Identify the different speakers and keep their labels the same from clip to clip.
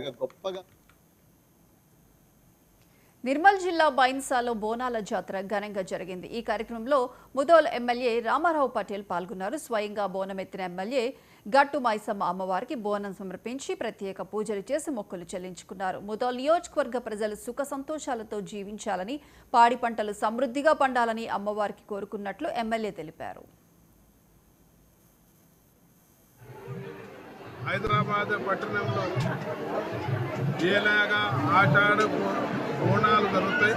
Speaker 1: అంతగా గొప్పగా.
Speaker 2: నిర్మల్ జిల్లా బైన్సాలో బోనాల జాతర ఘనంగా జరిగింది. ఈ కార్యక్రమంలో ముదోల్ ఎమ్మెల్యే రామారావు పటేల్ పాల్గొన్నారు. స్వయంగా బోనం ఎత్తిన ఎమ్మెల్యే గట్టు మైసమ్మ అమ్మవారికి బోనం సమర్పించి ప్రత్యేక పూజలు చేసి మొక్కులు చెల్లించుకున్నారు. ముదోల్ నియోజకవర్గ ప్రజలు సుఖ సంతోషాలతో జీవించాలని, పాడి పంటలు సమృద్ధిగా పండాలని అమ్మవారికి కోరుకున్నట్లు ఎమ్మెల్యే తెలిపారు.
Speaker 3: హైదరాబాద్ పట్టణంలో ఏలాగా ఆషాఢ బోనాలు జరుగుతాయి,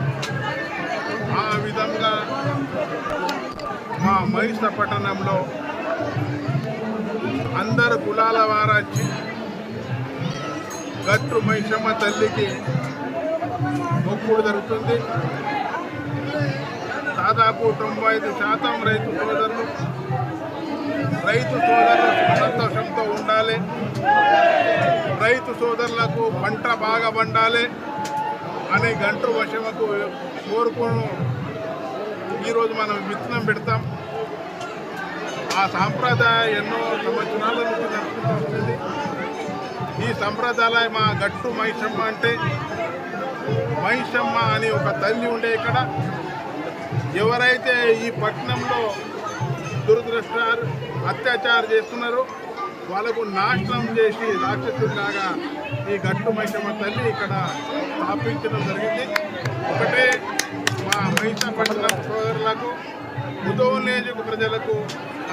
Speaker 3: ఆ విధంగా మా మైస పట్టణంలో అందరు కులాల వారొచ్చి గట్టు మైసమ్మ తల్లికి మొక్కుడు జరుగుతుంది. దాదాపు 95% రైతు సోదరులు సంతోషంతో ఉండాలి, రైతు సోదరులకు పంట బాగా పండాలి అనే గంటు వర్షమకు కోరుకుని ఈరోజు మనం విత్తనం పెడతాం. ఆ సాంప్రదాయం ఎన్నో సంవత్సరాల నుంచి నడుచుకుంటూ వస్తుంది. ఈ సంప్రదాయం మా గట్టు మైసమ్మ అంటే, మైసమ్మ అని ఒక తల్లి ఉండే ఇక్కడ. ఎవరైతే ఈ పట్టణంలో దురదృష్టాలు అత్యాచారం చేస్తున్నారు వాళ్ళకు నాశనం చేసి రాక్షసులాగా ఈ గట్టు మైసమ్మ తల్లి ఇక్కడ స్థాపించడం జరిగింది. ఒకటే మా మైస పట్టణ సోదరులకు, ముదోల్ నియోజక ప్రజలకు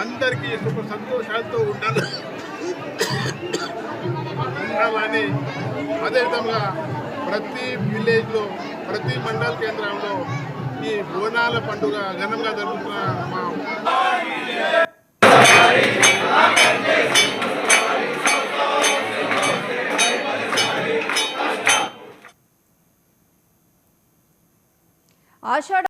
Speaker 3: అందరికీ సుఖ సంతోషాలతో ఉండాలని, అదేవిధంగా ప్రతి విలేజ్లో, ప్రతి మండల కేంద్రంలో ఈ బోనాల పండుగ ఘనంగా జరుగుతున్న మా
Speaker 2: ఆషాఢ